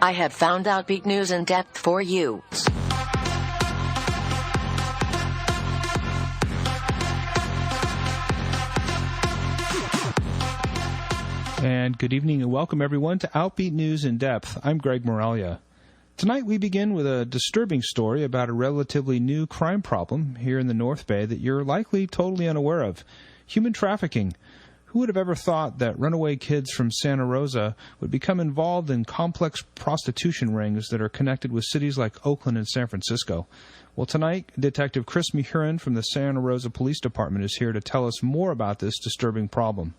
I have found Outbeat news in depth for you. And good evening and welcome everyone to Outbeat News in Depth. I'm Greg Moralia. Tonight we begin with a disturbing story about a relatively new crime problem here in the North Bay that you're likely totally unaware of: human trafficking. Who would have ever thought that runaway kids from Santa Rosa would become involved in complex prostitution rings that are connected with cities like Oakland and San Francisco? Well, tonight, Detective Chris Mahurin from the Santa Rosa Police Department is here to tell us more about this disturbing problem.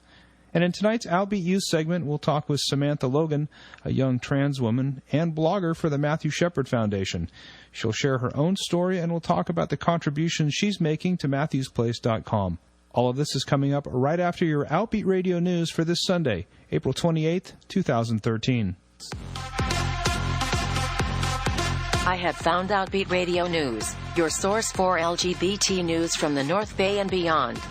And in tonight's Outbeat Youth segment, we'll talk with Samantha Logan, a young trans woman and blogger for the Matthew Shepard Foundation. She'll share her own story, and we'll talk about the contributions she's making to MatthewsPlace.com. All of this is coming up right after your Outbeat Radio News for this Sunday, April 28th, 2013. I have found Outbeat Radio News, your source for LGBT news from the North Bay and beyond.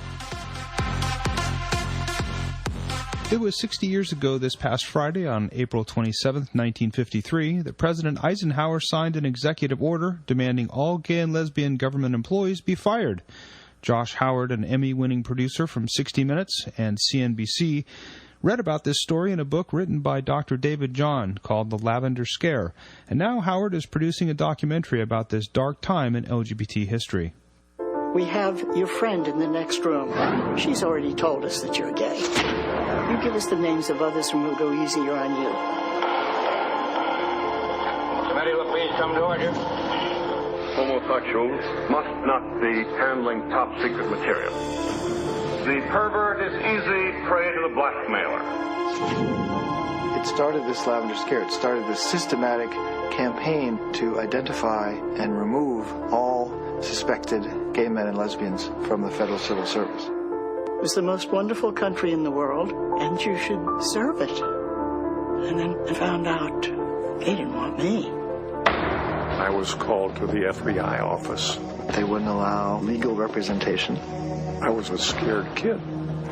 It was 60 years ago this past Friday, on April 27, 1953, that President Eisenhower signed an executive order demanding all gay and lesbian government employees be fired. Josh Howard, an Emmy-winning producer from 60 Minutes and CNBC, read about this story in a book written by Dr. David John called The Lavender Scare, and now Howard is producing a documentary about this dark time in LGBT history. We have your friend in the next room. She's already told us that you're gay. You give us the names of others and we'll go easier on you. Somebody will please come to order. Homosexuals must not be handling top-secret material. The pervert is easy prey to the blackmailer. It started this Lavender Scare. It started this systematic campaign to identify and remove all suspected gay men and lesbians from the Federal Civil Service. It was the most wonderful country in the world, and you should serve it. And then I found out they didn't want me. I was called to the FBI office. They wouldn't allow legal representation. I was a scared kid.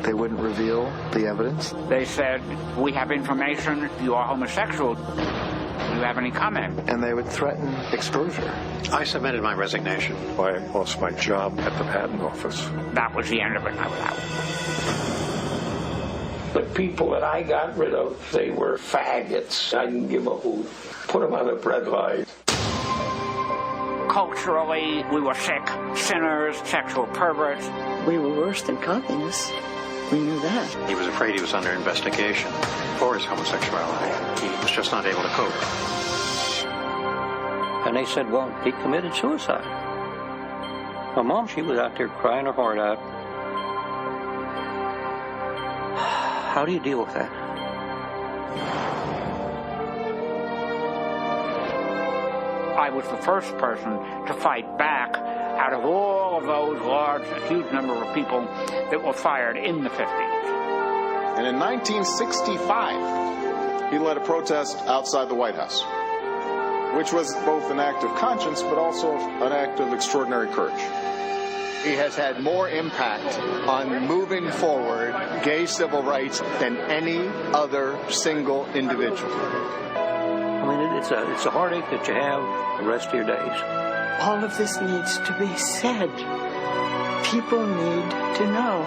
They wouldn't reveal the evidence. They said, "We have information, you are homosexual. Do you have any comment?" And they would threaten exposure. I submitted my resignation. I lost my job at the patent office. That was the end of it. I was out. The people that I got rid of, they were faggots. I didn't give a hoot. Put them on the bread line. Culturally, we were sick, sinners, sexual perverts. We were worse than communists. We knew that. He was afraid he was under investigation for his homosexuality. He was just not able to cope. And they said, well, he committed suicide. My mom, she was out there crying her heart out. How do you deal with that? I was the first person to fight back out of all of those large, huge number of people that were fired in the 50s. And in 1965, he led a protest outside the White House, which was both an act of conscience, but also an act of extraordinary courage. He has had more impact on moving forward gay civil rights than any other single individual. I mean, it's a heartache that you have the rest of your days. All of this needs to be said. People need to know.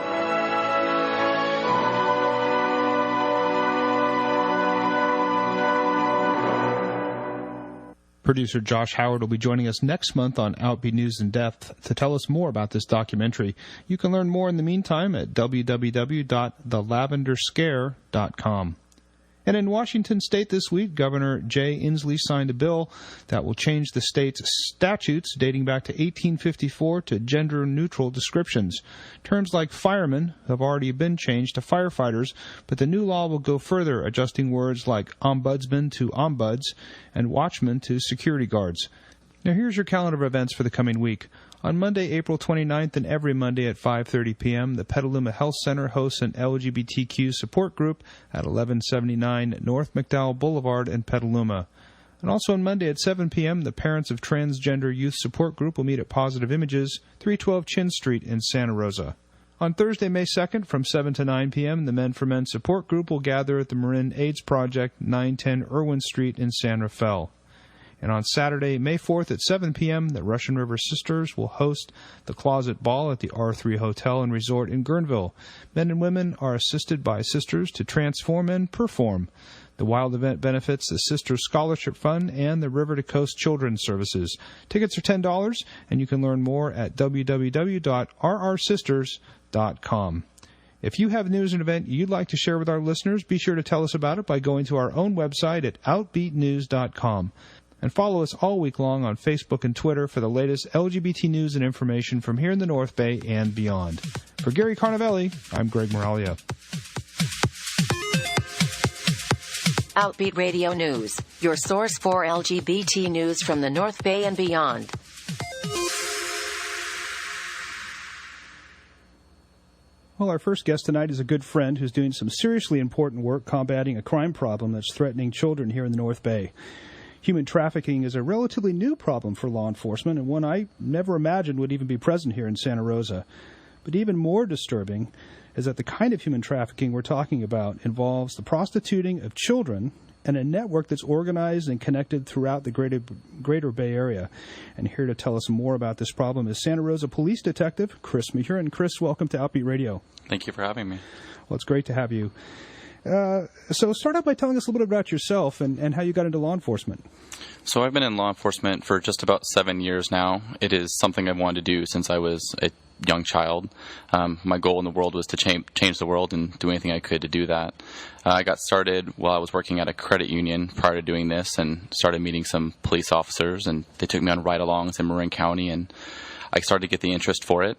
Producer Josh Howard will be joining us next month on Outbeat News in Depth to tell us more about this documentary. You can learn more in the meantime at www.thelavenderscare.com. And in Washington State this week, Governor Jay Inslee signed a bill that will change the state's statutes dating back to 1854 to gender-neutral descriptions. Terms like firemen have already been changed to firefighters, but the new law will go further, adjusting words like ombudsman to ombuds and watchman to security guards. Now here's your calendar of events for the coming week. On Monday, April 29th, and every Monday at 5:30 p.m., the Petaluma Health Center hosts an LGBTQ support group at 1179 North McDowell Boulevard in Petaluma. And also on Monday at 7 p.m., the Parents of Transgender Youth Support Group will meet at Positive Images, 312 Chin Street in Santa Rosa. On Thursday, May 2nd, from 7 to 9 p.m., the Men for Men support group will gather at the Mahurin AIDS Project, 910 Irwin Street in San Rafael. And on Saturday, May 4th at 7 p.m., the Russian River Sisters will host the Closet Ball at the R3 Hotel and Resort in Guerneville. Men and women are assisted by sisters to transform and perform. The wild event benefits the Sisters Scholarship Fund and the River to Coast Children's Services. Tickets are $10, and you can learn more at www.rrsisters.com. If you have news and event you'd like to share with our listeners, be sure to tell us about it by going to our own website at outbeatnews.com. And follow us all week long on Facebook and Twitter for the latest LGBT news and information from here in the North Bay and beyond. For Gary Carnavelli, I'm Greg Moralia. Outbeat Radio News, your source for LGBT news from the North Bay and beyond. Well, our first guest tonight is a good friend who's doing some seriously important work combating a crime problem that's threatening children here in the North Bay. Human trafficking is a relatively new problem for law enforcement, and one I never imagined would even be present here in Santa Rosa. But even more disturbing is that the kind of human trafficking we're talking about involves the prostituting of children and a network that's organized and connected throughout the greater Bay Area. And here to tell us more about this problem is Santa Rosa Police Detective Chris Mahurin. Chris, welcome to Outbeat Radio. Thank you for having me. Well, it's great to have you. So start out by telling us a little bit about yourself and how you got into law enforcement. So I've been in law enforcement for just about 7 years now. It is something I've wanted to do since I was a young child. My goal in the world was to change the world and do anything I could to do that. I got started while I was working at a credit union prior to doing this and started meeting some police officers, and they took me on ride-alongs in Marin County, and I started to get the interest for it.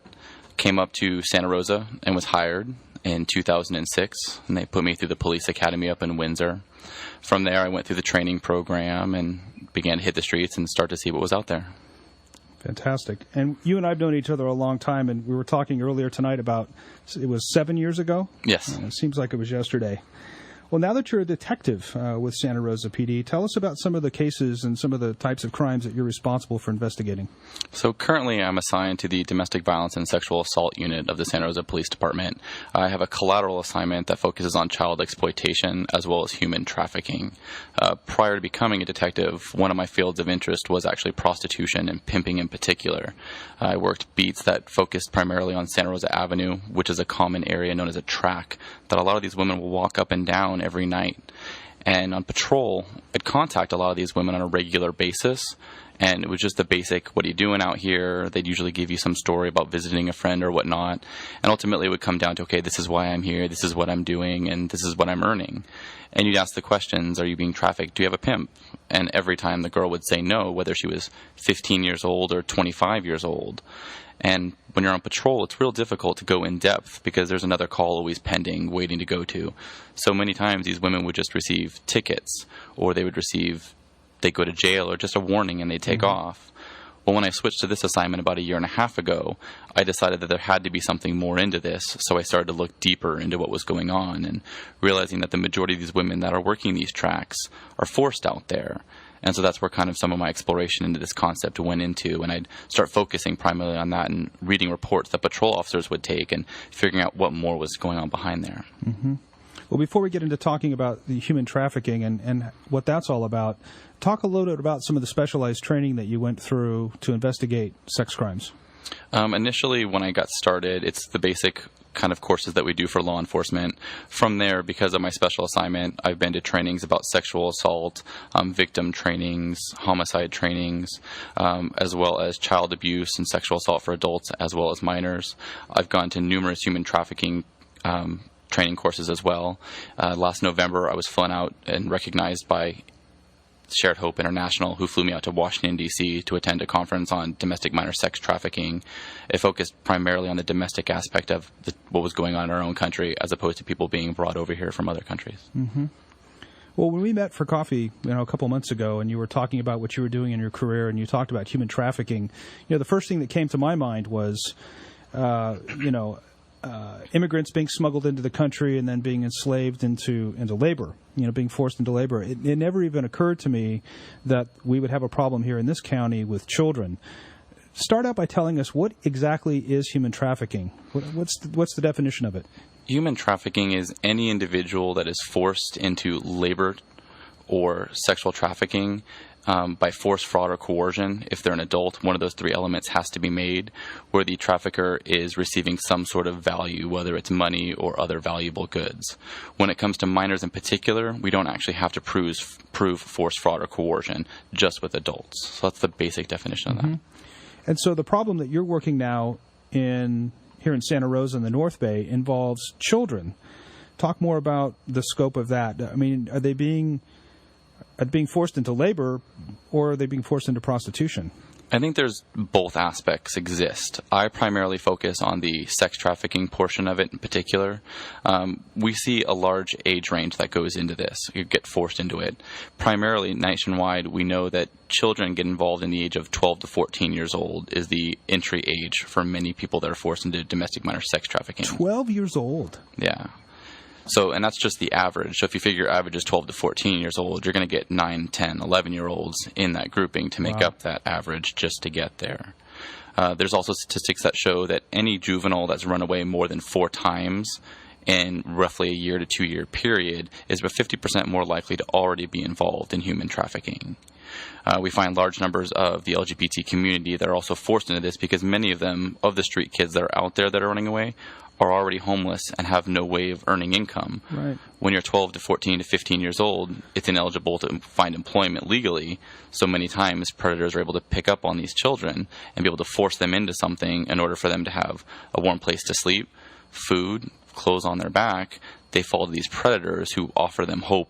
Came up to Santa Rosa and was hired in 2006, and they put me through the police academy up in Windsor. From there, I went through the training program and began to hit the streets and start to see what was out there. Fantastic. And you and I have known each other a long time, and we were talking earlier tonight about, it was 7 years ago? Yes. It seems like it was yesterday. Well, now that you're a detective with Santa Rosa PD, tell us about some of the cases and some of the types of crimes that you're responsible for investigating. So currently I'm assigned to the Domestic Violence and Sexual Assault Unit of the Santa Rosa Police Department. I have a collateral assignment that focuses on child exploitation as well as human trafficking. Prior to becoming a detective, one of my fields of interest was actually prostitution and pimping in particular. I worked beats that focused primarily on Santa Rosa Avenue, which is a common area known as a track that a lot of these women will walk up and down every night. And on patrol, I'd contact a lot of these women on a regular basis, and it was just the basic, what are you doing out here? They'd usually give you some story about visiting a friend or whatnot, and ultimately it would come down to, okay, this is why I'm here, this is what I'm doing, and this is what I'm earning. And you'd ask the questions, are you being trafficked? Do you have a pimp? And every time the girl would say no, whether she was 15 years old or 25 years old. And when you're on patrol, it's real difficult to go in depth because there's another call always pending, waiting to go to. So many times these women would just receive tickets, or they go to jail, or just a warning and they take off. Well, when I switched to this assignment about 1.5 years ago, I decided that there had to be something more into this, so I started to look deeper into what was going on and realizing that the majority of these women that are working these tracks are forced out there. And so that's where kind of some of my exploration into this concept went into, and I'd start focusing primarily on that and reading reports that patrol officers would take and figuring out what more was going on behind there. Mm-hmm. Well, before we get into talking about the human trafficking and what that's all about, talk a little bit about some of the specialized training that you went through to investigate sex crimes. Initially, when I got started, it's the basic kind of courses that we do for law enforcement. From there, because of my special assignment, I've been to trainings about sexual assault, victim trainings, homicide trainings, as well as child abuse and sexual assault for adults as well as minors. I've gone to numerous human trafficking training courses as well. Last November, I was flown out and recognized by Shared Hope International, who flew me out to Washington, D.C. to attend a conference on domestic minor sex trafficking. It focused primarily on the domestic aspect of what was going on in our own country, as opposed to people being brought over here from other countries. Mm-hmm. Well, when we met for coffee, a couple months ago, and you were talking about what you were doing in your career, and you talked about human trafficking, the first thing that came to my mind was, immigrants being smuggled into the country and then being enslaved into labor, being forced into labor. It never even occurred to me that we would have a problem here in this county with children. Start out by telling us what exactly is human trafficking. What's the definition of it? Human trafficking is any individual that is forced into labor or sexual trafficking by force, fraud, or coercion. If they're an adult, one of those three elements has to be made, where the trafficker is receiving some sort of value, whether it's money or other valuable goods. When it comes to minors in particular, we don't actually have to prove force, fraud, or coercion, just with adults. So that's the basic definition of that. And so the problem that you're working now here in Santa Rosa in the North Bay involves children. Talk more about the scope of that. I mean, are they being forced into labor, or are they being forced into prostitution? I think there's both aspects exist. I primarily focus on the sex trafficking portion of it in particular. We see a large age range that goes into this. You get forced into it. Primarily nationwide, we know that children get involved in the age of 12 to 14 years old is the entry age for many people that are forced into domestic minor sex trafficking. 12 years old? Yeah. So, and that's just the average. So if you figure average is 12 to 14 years old, you're going to get 9, 10, 11-year-olds in that grouping to make up that average just to get there. There's also statistics that show that any juvenile that's run away more than 4 times in roughly a year to 2 year period is about 50% more likely to already be involved in human trafficking. We find large numbers of the LGBT community that are also forced into this because many of them, of the street kids that are out there that are running away, are already homeless and have no way of earning income. Right. When you're 12 to 14 to 15 years old, it's ineligible to find employment legally. So many times predators are able to pick up on these children and be able to force them into something in order for them to have a warm place to sleep, food, clothes on their back. They fall to these predators who offer them hope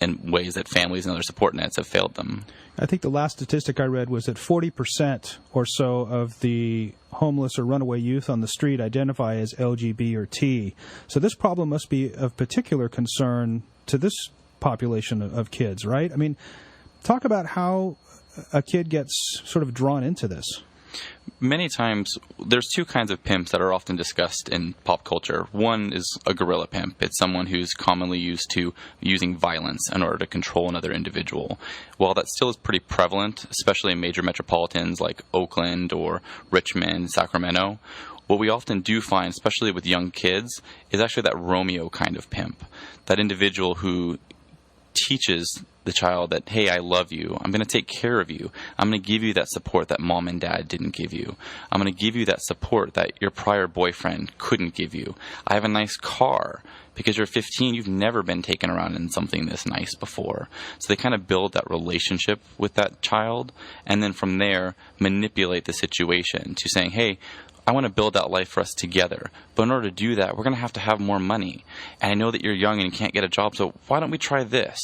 in ways that families and other support nets have failed them. I think the last statistic I read was that 40% or so of the homeless or runaway youth on the street identify as LGBT or T. So this problem must be of particular concern to this population of kids, right? I mean, talk about how a kid gets sort of drawn into this. Many times, there's two kinds of pimps that are often discussed in pop culture. One is a guerrilla pimp. It's someone who's commonly used to using violence in order to control another individual. While that still is pretty prevalent, especially in major metropolitans like Oakland or Richmond, Sacramento, what we often do find, especially with young kids, is actually that Romeo kind of pimp. That individual who teaches the child that, hey, I love you. I'm going to take care of you. I'm going to give you that support that mom and dad didn't give you. I'm going to give you that support that your prior boyfriend couldn't give you. I have a nice car. Because you're 15, you've never been taken around in something this nice before. So they kind of build that relationship with that child, and then from there manipulate the situation to saying, hey, I want to build that life for us together. But in order to do that, we're going to have more money. And I know that you're young and you can't get a job, so why don't we try this?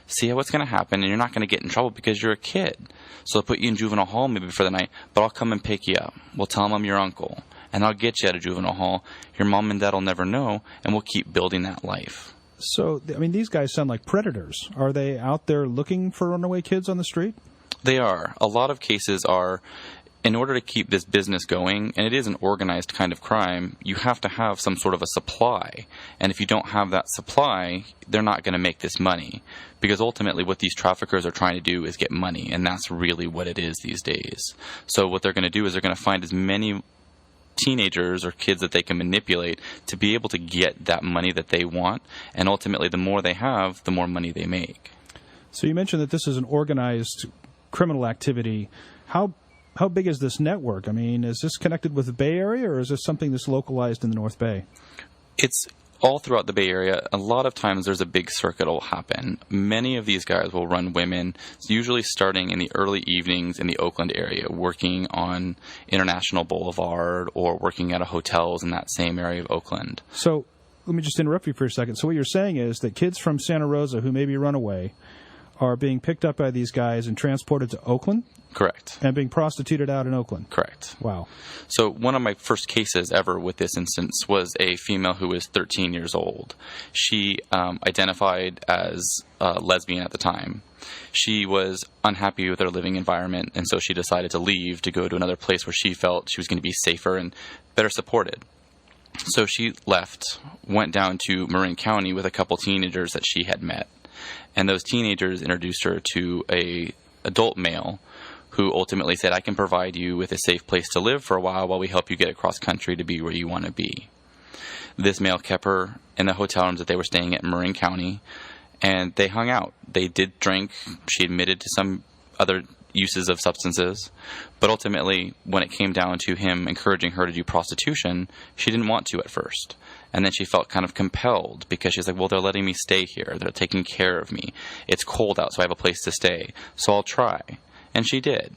See what's going to happen, and you're not going to get in trouble because you're a kid. So they'll put you in juvenile hall maybe for the night, but I'll come and pick you up. We'll tell them I'm your uncle, and I'll get you out of juvenile hall. Your mom and dad will never know, and we'll keep building that life. So, I mean, these guys sound like predators. Are they out there looking for runaway kids on the street? They are. A lot of cases are, in order to keep this business going, and it is an organized kind of crime, you have to have some sort of a supply. And if you don't have that supply, they're not going to make this money. Because ultimately what these traffickers are trying to do is get money, and that's really what it is these days. So what they're going to do is they're going to find as many teenagers or kids that they can manipulate to be able to get that money that they want, and ultimately the more they have, the more money they make. So you mentioned that this is an organized criminal activity. How big is this network? I mean, is this connected with the Bay Area, or is this something that's localized in the North Bay? It's all throughout the Bay Area. A lot of times there's a big circuit that will happen. Many of these guys will run women, usually starting in the early evenings in the Oakland area, working on International Boulevard or working at hotels in that same area of Oakland. So let me just interrupt you for a second. So what you're saying is that kids from Santa Rosa who maybe run away are being picked up by these guys and transported to Oakland? Correct. And being prostituted out in Oakland? Correct. Wow. So one of my first cases ever with this instance was a female who was 13 years old. She identified as lesbian at the time. She was unhappy with her living environment, and so she decided to leave to go to another place where she felt she was going to be safer and better supported. So she left, went down to Marin County with a couple teenagers that she had met. And those teenagers introduced her to a adult male who ultimately said, I can provide you with a safe place to live for a while we help you get across country to be where you want to be. This male kept her in the hotel rooms that they were staying at in Marin County, and they hung out. They did drink. She admitted to some other uses of substances, but ultimately, when it came down to him encouraging her to do prostitution, she didn't want to at first. And then she felt kind of compelled because she's like, well, they're letting me stay here. They're taking care of me. It's cold out, so I have a place to stay. So I'll try. And she did.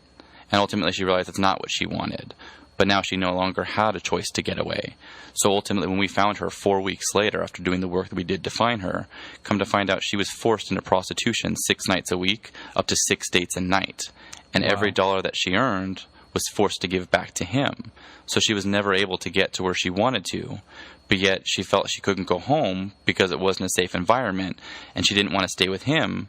And ultimately, she realized that's not what she wanted. But now she no longer had a choice to get away. So ultimately, when we found her 4 weeks later, after doing the work that we did to find her, come to find out she was forced into prostitution 6 nights a week, up to 6 dates a night. And every dollar that she earned was forced to give back to him. So she was never able to get to where she wanted to. But yet she felt she couldn't go home because it wasn't a safe environment, and she didn't want to stay with him.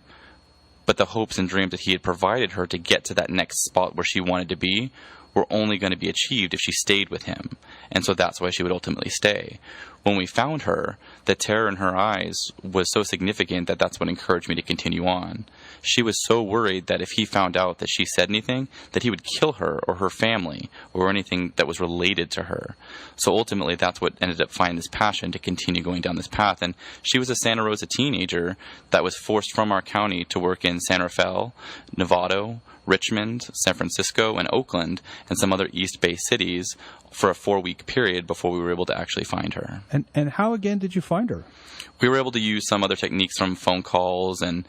But the hopes and dreams that he had provided her to get to that next spot where she wanted to be were only going to be achieved if she stayed with him. And so that's why she would ultimately stay. When we found her, the terror in her eyes was so significant that that's what encouraged me to continue on. She was so worried that if he found out that she said anything, that he would kill her or her family or anything that was related to her. So ultimately, that's what ended up finding this passion to continue going down this path. And she was a Santa Rosa teenager that was forced from our county to work in San Rafael, Novato, Richmond, San Francisco, and Oakland, and some other East Bay cities for a 4-week period before we were able to actually find her. And how, again, did you find her? We were able to use some other techniques from phone calls and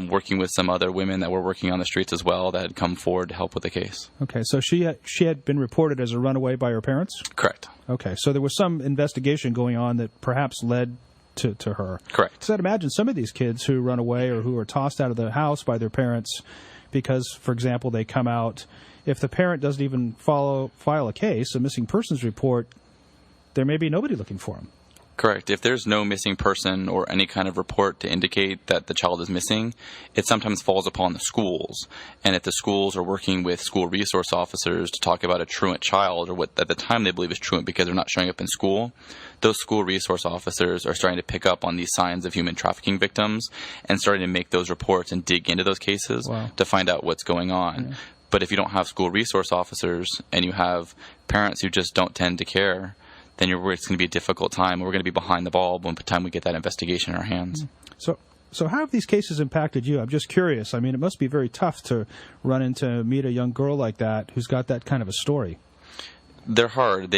working with some other women that were working on the streets as well that had come forward to help with the case. Okay, so she had been reported as a runaway by her parents? Correct. Okay, so there was some investigation going on that perhaps led to her. Correct. So I'd imagine some of these kids who run away or who are tossed out of the house by their parents because, for example, they come out, if the parent doesn't even file a case, a missing persons report, there may be nobody looking for them. Correct. If there's no missing person or any kind of report to indicate that the child is missing, it sometimes falls upon the schools. And if the schools are working with school resource officers to talk about a truant child, or what at the time they believe is truant because they're not showing up in school, those school resource officers are starting to pick up on these signs of human trafficking victims and starting to make those reports and dig into those cases to find out what's going on. Yeah. But if you don't have school resource officers and you have parents who just don't tend to care, then it's going to be a difficult time. We're going to be behind the ball by the time we get that investigation in our hands. So how have these cases impacted you? I'm just curious. I mean, it must be very tough to meet a young girl like that who's got that kind of a story. They're hard.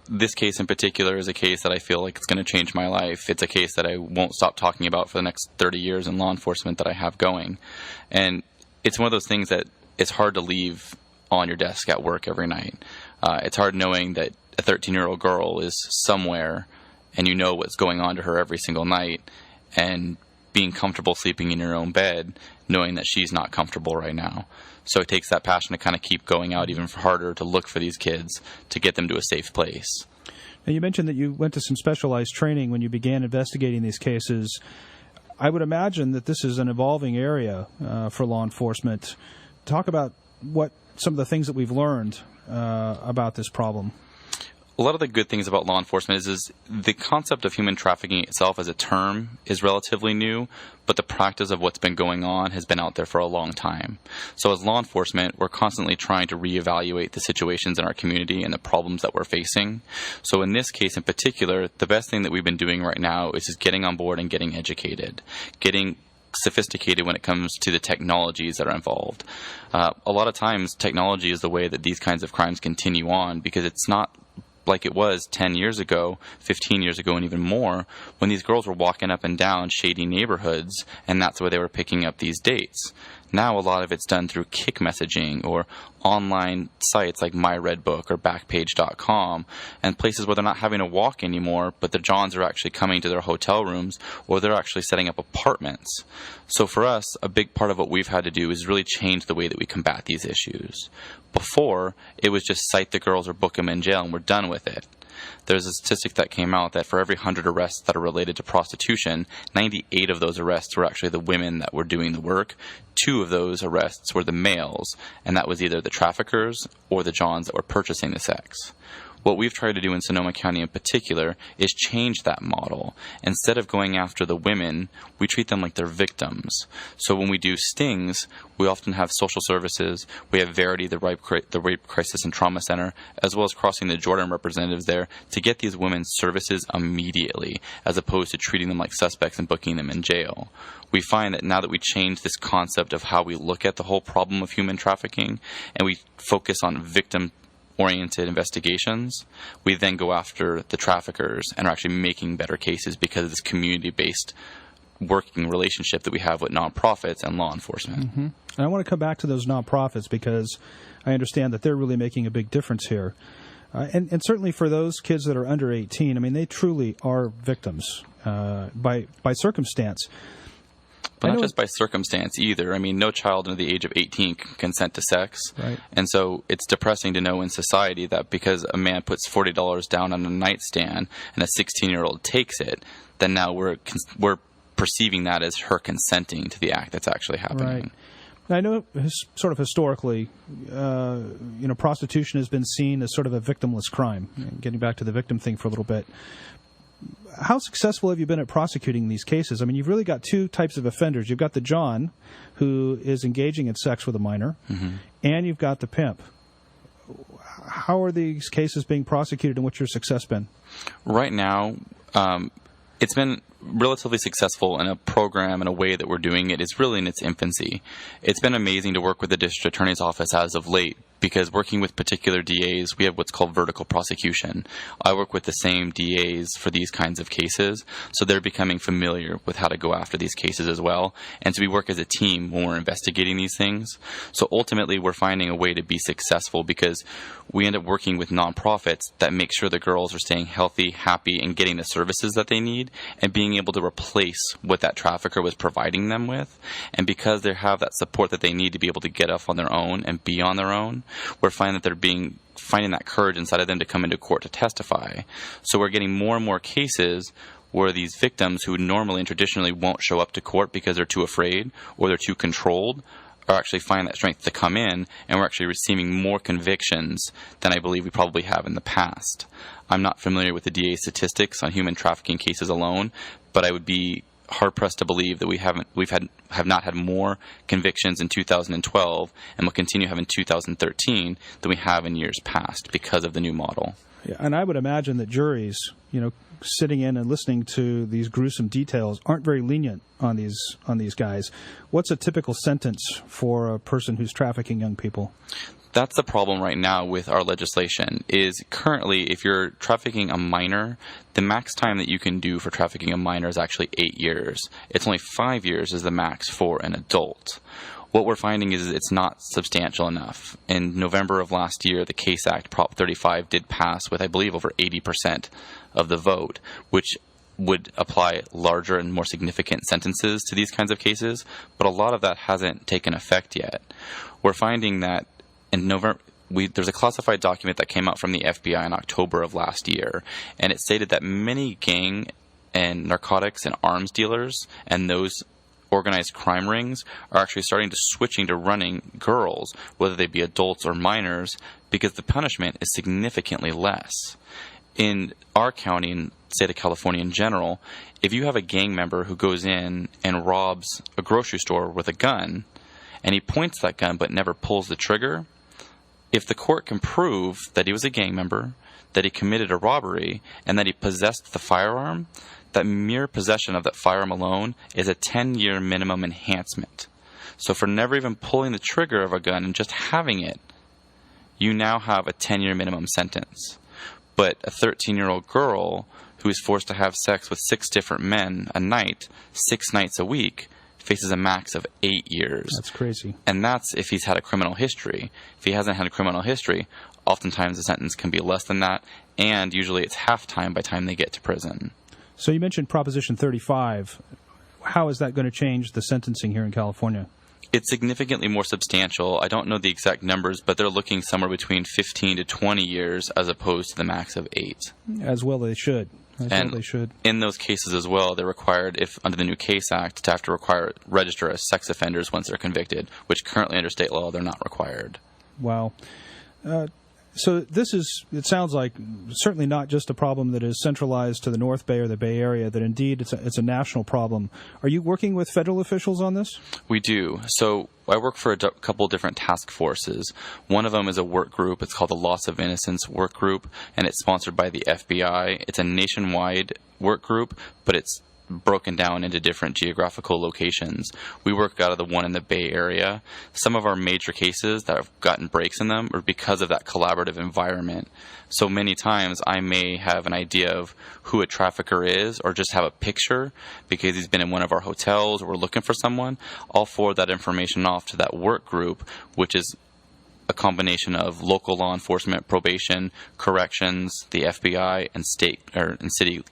This case in particular is a case that I feel like it's going to change my life. It's a case that I won't stop talking about for the next 30 years in law enforcement that I have going. And it's one of those things that it's hard to leave on your desk at work every night. It's hard knowing that a 13-year-old girl is somewhere and you know what's going on to her every single night, and being comfortable sleeping in your own bed knowing that she's not comfortable right now. So it takes that passion to kind of keep going out even harder to look for these kids to get them to a safe place. Now, you mentioned that you went to some specialized training when you began investigating these cases. I would imagine that this is an evolving area for law enforcement. Talk about what some of the things that we've learned about this problem. A lot of the good things about law enforcement is the concept of human trafficking itself as a term is relatively new, but the practice of what's been going on has been out there for a long time. So as law enforcement, we're constantly trying to reevaluate the situations in our community and the problems that we're facing. So in this case in particular, the best thing that we've been doing right now is just getting on board and getting educated, getting sophisticated when it comes to the technologies that are involved. A lot of times technology is the way that these kinds of crimes continue on, because it's not like it was 10 years ago, 15 years ago, and even more, when these girls were walking up and down shady neighborhoods, and that's where they were picking up these dates. Now a lot of it's done through kick messaging or online sites like MyRedBook or Backpage.com, and places where they're not having to walk anymore, but the Johns are actually coming to their hotel rooms, or they're actually setting up apartments. So for us, a big part of what we've had to do is really change the way that we combat these issues. Before, it was just cite the girls or book them in jail and we're done with it. There's a statistic that came out that for every 100 arrests that are related to prostitution, 98 of those arrests were actually the women that were doing the work. 2 of those arrests were the males, and that was either the traffickers or the Johns that were purchasing the sex. What we've tried to do in Sonoma County in particular is change that model. Instead of going after the women, we treat them like they're victims. So when we do stings, we often have social services. We have Verity, the Rape Crisis and Trauma Center, as well as Crossing the Jordan representatives there to get these women services immediately, as opposed to treating them like suspects and booking them in jail. We find that now that we change this concept of how we look at the whole problem of human trafficking, and we focus on victim-oriented investigations, we then go after the traffickers and are actually making better cases because of this community-based working relationship that we have with nonprofits and law enforcement. Mm-hmm. And I want to come back to those nonprofits because I understand that they're really making a big difference here. And certainly for those kids that are under 18, I mean, they truly are victims by circumstance. But not just by circumstance either. I mean, no child under the age of 18 can consent to sex. Right. And so it's depressing to know in society that because a man puts $40 down on a nightstand and a 16-year-old takes it, then now we're perceiving that as her consenting to the act that's actually happening. Right. I know sort of historically, prostitution has been seen as sort of a victimless crime. Getting back to the victim thing for a little bit. How successful have you been at prosecuting these cases? I mean, you've really got two types of offenders. You've got the John, who is engaging in sex with a minor, and you've got the pimp. How are these cases being prosecuted, and what's your success been? Right now, it's been relatively successful in a program and a way that we're doing it is really in its infancy. It's been amazing to work with the district attorney's office as of late, because working with particular DAs, we have what's called vertical prosecution. I work with the same DAs for these kinds of cases, so they're becoming familiar with how to go after these cases as well, and so we work as a team when we're investigating these things. So ultimately, we're finding a way to be successful because we end up working with nonprofits that make sure the girls are staying healthy, happy, and getting the services that they need, and being able to replace what that trafficker was providing them with. And because they have that support that they need to be able to get off on their own and be on their own, we're finding that they're finding that courage inside of them to come into court to testify. So we're getting more and more cases where these victims who normally and traditionally won't show up to court because they're too afraid or they're too controlled are actually finding that strength to come in, and we're actually receiving more convictions than I believe we probably have in the past. I'm not familiar with the DA statistics on human trafficking cases alone, but I would be hard-pressed to believe that we have not had more convictions in 2012 and will continue having 2013 than we have in years past because of the new model. Yeah, and I would imagine that juries, sitting in and listening to these gruesome details aren't very lenient on these guys. What's a typical sentence for a person who's trafficking young people? That's the problem right now with our legislation is currently if you're trafficking a minor, the max time that you can do for trafficking a minor is actually 8 years. It's only 5 years is the max for an adult. What we're finding is it's not substantial enough. In November of last year, the CASE Act, Prop 35, did pass with, I believe, over 80% of the vote, which would apply larger and more significant sentences to these kinds of cases, but a lot of that hasn't taken effect yet. We're finding that in November, there's a classified document that came out from the FBI in October of last year, and it stated that many gang and narcotics and arms dealers and those organized crime rings are actually starting to switching to running girls, whether they be adults or minors, because the punishment is significantly less. In our county and state of California in general, if you have a gang member who goes in and robs a grocery store with a gun, and he points that gun but never pulls the trigger, if the court can prove that he was a gang member, that he committed a robbery, and that he possessed the firearm, that mere possession of that firearm alone is a 10-year minimum enhancement. So for never even pulling the trigger of a gun and just having it, you now have a 10-year minimum sentence. But a 13-year-old girl who is forced to have sex with 6 different men a night, 6 nights a week, faces a max of 8 years. That's crazy. And that's if he's had a criminal history. If he hasn't had a criminal history, oftentimes the sentence can be less than that, and usually it's half time by the time they get to prison. So you mentioned Proposition 35. How is that going to change the sentencing here in California? It's significantly more substantial. I don't know the exact numbers, but they're looking somewhere between 15 to 20 years as opposed to the max of 8. As well they should. In those cases as well, they're required, if under the new CASE Act, to have to register as sex offenders once they're convicted, which currently under state law they're not required. Wow. So this is, it sounds like, certainly not just a problem that is centralized to the North Bay or the Bay Area, that indeed it's a national problem. Are you working with federal officials on this? We do. So I work for a couple different task forces. One of them is a work group. It's called the Loss of Innocence Work Group, and it's sponsored by the FBI. It's a nationwide work group, but it's broken down into different geographical locations. We work out of the one in the Bay Area. Some of our major cases that have gotten breaks in them are because of that collaborative environment. So many times I may have an idea of who a trafficker is, or just have a picture because he's been in one of our hotels or we're looking for someone. I'll forward that information off to that work group, which is a combination of local law enforcement, probation, corrections, the FBI, and state and city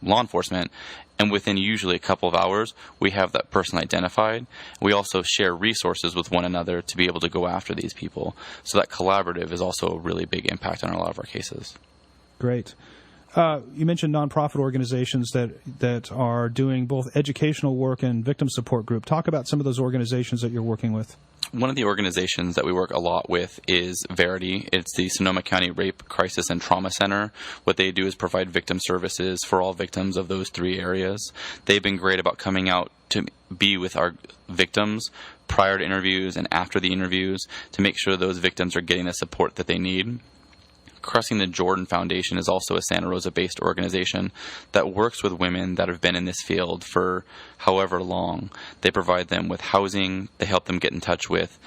law enforcement. And within usually a couple of hours, we have that person identified. We also share resources with one another to be able to go after these people. So that collaborative is also a really big impact on a lot of our cases. Great. You mentioned nonprofit organizations that are doing both educational work and victim support group. Talk about some of those organizations that you're working with. One of the organizations that we work a lot with is Verity. It's the Sonoma County Rape Crisis and Trauma Center. What they do is provide victim services for all victims of those three areas. They've been great about coming out to be with our victims prior to interviews and after the interviews to make sure those victims are getting the support that they need. Crossing the Jordan Foundation is also a Santa Rosa-based organization that works with women that have been in this field for however long. They provide them with housing. They help them get in touch with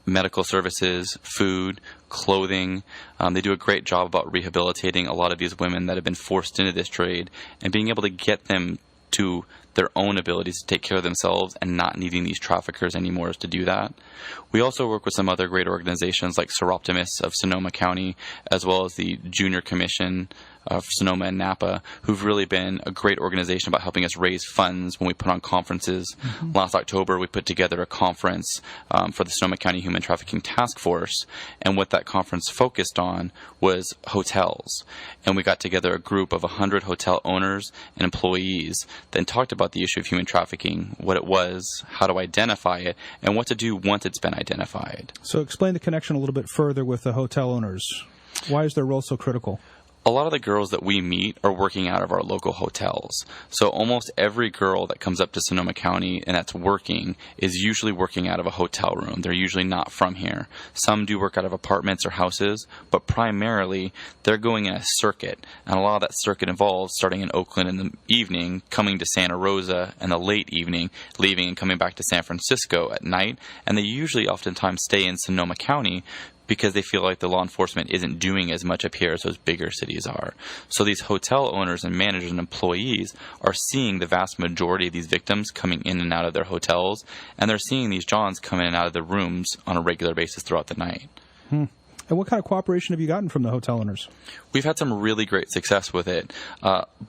medical services, food, clothing. They do a great job about rehabilitating a lot of these women that have been forced into this trade and being able to get them to their own abilities to take care of themselves and not needing these traffickers anymore to do that. We also work with some other great organizations like Seroptimus of Sonoma County, as well as the Junior Commission of Sonoma and Napa, who've really been a great organization about helping us raise funds when we put on conferences. Mm-hmm. Last October, we put together a conference for the Sonoma County Human Trafficking Task Force, and what that conference focused on was hotels. And we got together a group of 100 hotel owners and employees that talked about the issue of human trafficking, what it was, how to identify it, and what to do once it's been identified. So explain the connection a little bit further with the hotel owners. Why is their role so critical? A lot of the girls that we meet are working out of our local hotels. So almost every girl that comes up to Sonoma County and that's working is usually working out of a hotel room. They're usually not from here. Some do work out of apartments or houses, but primarily they're going in a circuit. And a lot of that circuit involves starting in Oakland in the evening, coming to Santa Rosa in the late evening, leaving and coming back to San Francisco at night. And they usually oftentimes stay in Sonoma County because they feel like the law enforcement isn't doing as much up here as those bigger cities are. So these hotel owners and managers and employees are seeing the vast majority of these victims coming in and out of their hotels, and they're seeing these Johns come in and out of the rooms on a regular basis throughout the night. And what kind of cooperation have you gotten from the hotel owners? We've had some really great success with it.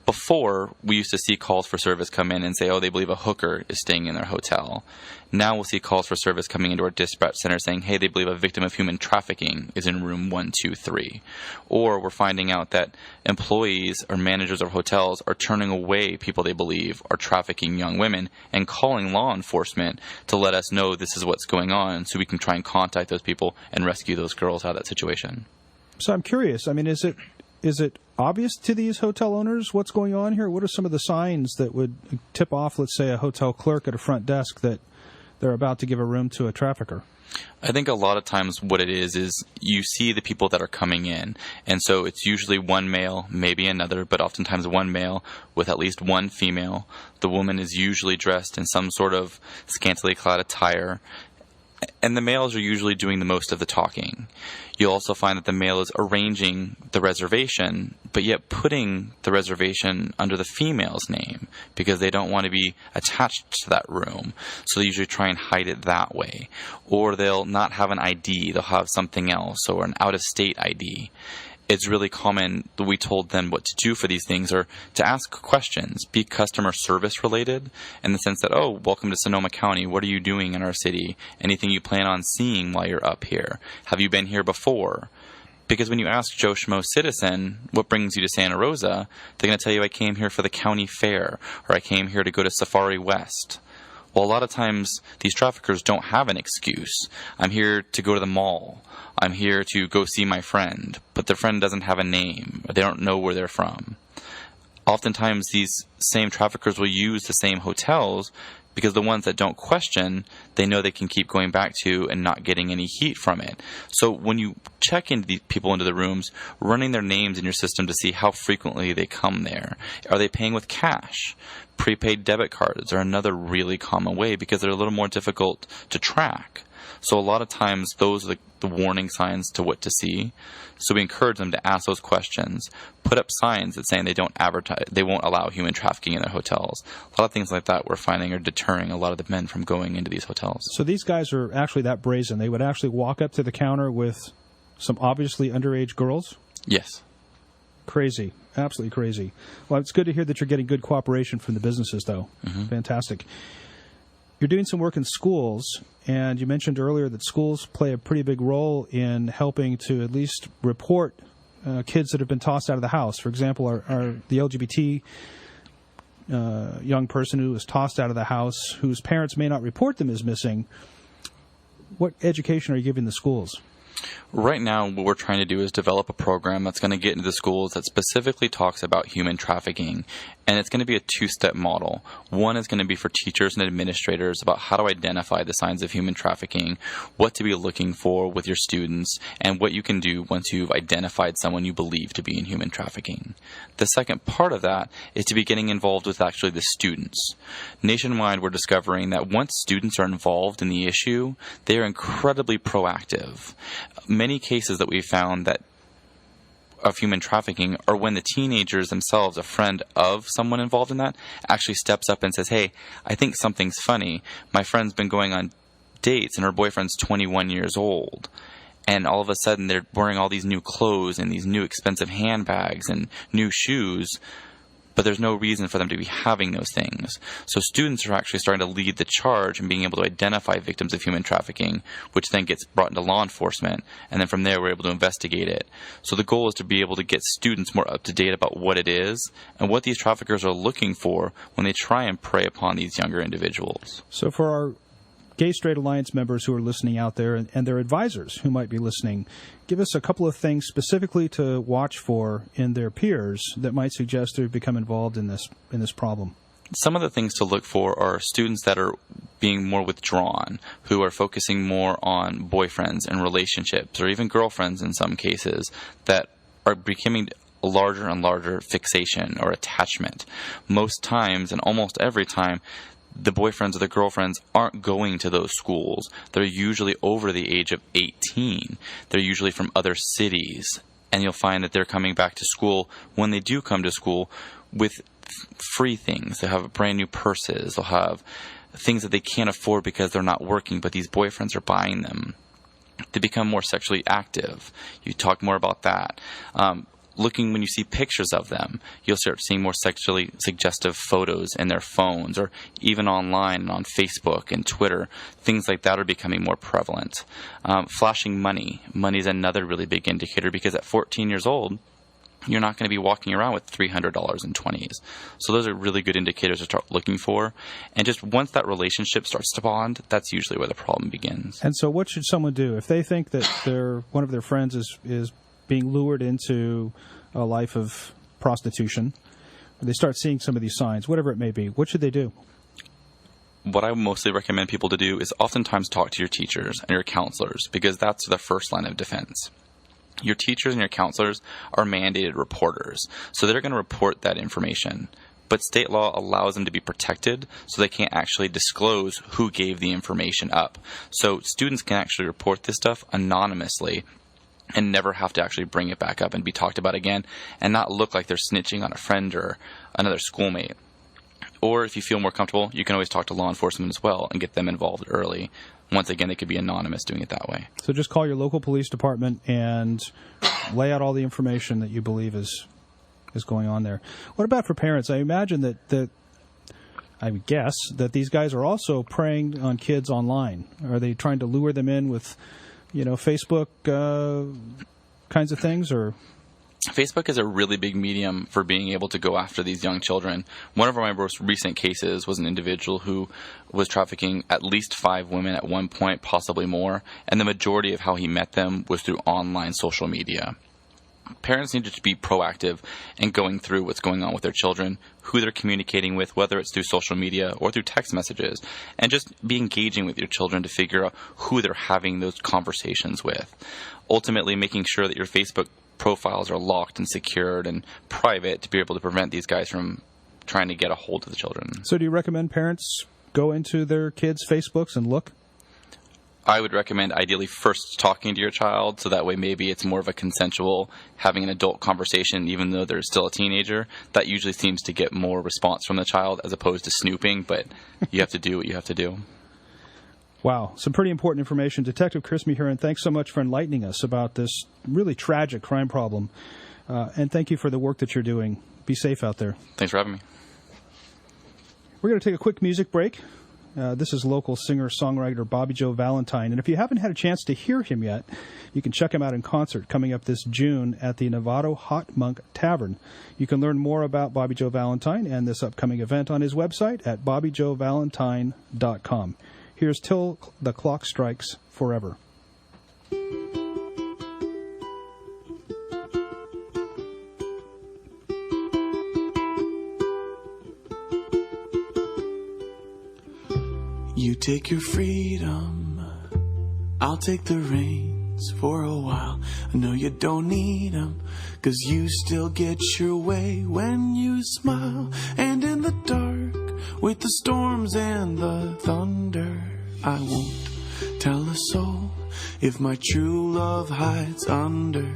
Before, we used to see calls for service come in and say, oh, they believe a hooker is staying in their hotel. Now we'll see calls for service coming into our dispatch center saying, hey, they believe a victim of human trafficking is in room 123. Or we're finding out that employees or managers of hotels are turning away people they believe are trafficking young women and calling law enforcement to let us know this is what's going on so we can try and contact those people and rescue those girls out of that situation. So I'm curious. I mean, is it obvious to these hotel owners what's going on here? What are some of the signs that would tip off, let's say, a hotel clerk at a front desk that they're about to give a room to a trafficker? I think a lot of times what it is you see the people that are coming in. And so it's usually one male, maybe another, but oftentimes one male with at least one female. The woman is usually dressed in some sort of scantily clad attire. And the males are usually doing the most of the talking. You'll also find that the male is arranging the reservation, but yet putting the reservation under the female's name because they don't want to be attached to that room. So they usually try and hide it that way. Or they'll not have an ID. They'll have something else or an out-of-state ID. It's really common that we told them what to do for these things or to ask questions, be customer service related in the sense that, oh, welcome to Sonoma County. What are you doing in our city? Anything you plan on seeing while you're up here? Have you been here before? Because when you ask Joe Schmo citizen, what brings you to Santa Rosa, they're going to tell you I came here for the county fair or I came here to go to Safari West. Well, a lot of times these traffickers don't have an excuse. I'm here to go to the mall. I'm here to go see my friend, but their friend doesn't have a name, or they don't know where they're from. Oftentimes these same traffickers will use the same hotels because the ones that don't question, they know they can keep going back to and not getting any heat from it. So when you check in the people into the rooms, running their names in your system to see how frequently they come there. Are they paying with cash? Prepaid debit cards are another really common way because they're a little more difficult to track. So a lot of times those are the warning signs to what to see. So we encourage them to ask those questions, put up signs that saying they don't advertise, they won't allow human trafficking in their hotels. A lot of things like that we're finding are deterring a lot of the men from going into these hotels. So these guys are actually that brazen. They would actually walk up to the counter with some obviously underage girls? Yes. Crazy. Absolutely crazy. Well, it's good to hear that you're getting good cooperation from the businesses, though. Mm-hmm. Fantastic. You're doing some work in schools, and you mentioned earlier that schools play a pretty big role in helping to at least report kids that have been tossed out of the house. For example, the LGBT young person who was tossed out of the house, whose parents may not report them as missing. What education are you giving the schools? Right now, what we're trying to do is develop a program that's going to get into the schools that specifically talks about human trafficking. And it's going to be a two-step model. One is going to be for teachers and administrators about how to identify the signs of human trafficking, what to be looking for with your students, and what you can do once you've identified someone you believe to be in human trafficking. The second part of that is to be getting involved with actually the students. Nationwide, we're discovering that once students are involved in the issue, they are incredibly proactive. Many cases that we've found that of human trafficking are when the teenagers themselves, a friend of someone involved in that, actually steps up and says, hey, I think something's funny. My friend's been going on dates and her boyfriend's 21 years old. And all of a sudden they're wearing all these new clothes and these new expensive handbags and new shoes, but there's no reason for them to be having those things. So students are actually starting to lead the charge and being able to identify victims of human trafficking, which then gets brought into law enforcement, and then from there we're able to investigate it. So the goal is to be able to get students more up to date about what it is and what these traffickers are looking for when they try and prey upon these younger individuals. So for our Gay Straight Alliance members who are listening out there and their advisors who might be listening, give us a couple of things specifically to watch for in their peers that might suggest they've become involved in this problem. Some of the things to look for are students that are being more withdrawn, who are focusing more on boyfriends and relationships, or even girlfriends in some cases, that are becoming a larger and larger fixation or attachment. Most times, and almost every time, the boyfriends or the girlfriends aren't going to those schools. They're usually over the age of 18. They're usually from other cities. And you'll find that they're coming back to school when they do come to school with free things. They have brand new purses. They'll have things that they can't afford because they're not working, but these boyfriends are buying them. They become more sexually active. You talk more about that. Looking when you see pictures of them, you'll start seeing more sexually suggestive photos in their phones or even online and on Facebook and Twitter. Things like that are becoming more prevalent. Flashing money. Money is another really big indicator because at 14 years old, you're not going to be walking around with $300 in 20s. So those are really good indicators to start looking for. And just once that relationship starts to bond, that's usually where the problem begins. And so what should someone do if they think that one of their friends is being lured into a life of prostitution, or they start seeing some of these signs, whatever it may be? What should they do? What I mostly recommend people to do is oftentimes talk to your teachers and your counselors, because that's the first line of defense. Your teachers and your counselors are mandated reporters, so they're going to report that information. But state law allows them to be protected, so they can't actually disclose who gave the information up. So students can actually report this stuff anonymously and never have to actually bring it back up and be talked about again and not look like they're snitching on a friend or another schoolmate. Or if you feel more comfortable, you can always talk to law enforcement as well and get them involved early. Once again, they could be anonymous doing it that way. So just call your local police department and lay out all the information that you believe is going on there. What about for parents? I imagine that I would guess that these guys are also preying on kids online. Are they trying to lure them in with Facebook kinds of things, or? Facebook is a really big medium for being able to go after these young children. One of my most recent cases was an individual who was trafficking at least 5 women at one point, possibly more, and the majority of how he met them was through online social media. Parents need to be proactive in going through what's going on with their children, who they're communicating with, whether it's through social media or through text messages, and just be engaging with your children to figure out who they're having those conversations with. Ultimately, making sure that your Facebook profiles are locked and secured and private to be able to prevent these guys from trying to get a hold of the children. So do you recommend parents go into their kids' Facebooks and look? I would recommend ideally first talking to your child, so that way maybe it's more of a consensual, having an adult conversation even though they're still a teenager. That usually seems to get more response from the child as opposed to snooping, but you have to do what you have to do. Wow, some pretty important information. Detective Chris Mahurin, thanks so much for enlightening us about this really tragic crime problem. And thank you for the work that you're doing. Be safe out there. Thanks for having me. We're going to take a quick music break. This is local singer-songwriter Bobby Joe Valentine. And if you haven't had a chance to hear him yet, you can check him out in concert coming up this June at the Novato Hot Monk Tavern. You can learn more about Bobby Joe Valentine and this upcoming event on his website at bobbyjoevalentine.com. Here's Till the Clock Strikes Forever. You take your freedom, I'll take the reins for a while. I know you don't need them, 'cause you still get your way when you smile. And in the dark, with the storms and the thunder, I won't tell a soul if my true love hides under.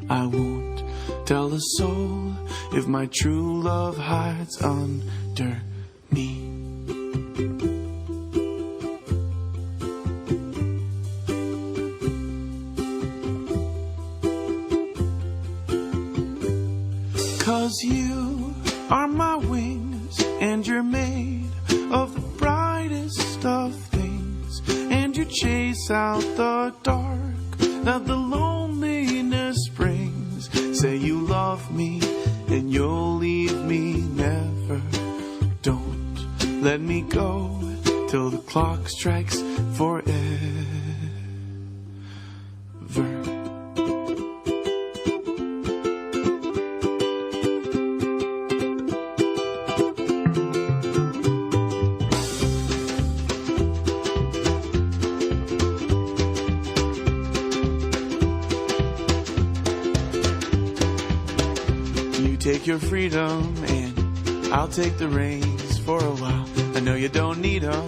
I won't tell a soul if my true love hides under me. 'Cause you are my wings, and you're made of the brightest of things, and you chase out the dark that the loneliness brings. Say you love me, and you'll leave me never. Don't let me go till the clock strikes forever. Take your freedom and I'll take the reins for a while. I know you don't need them,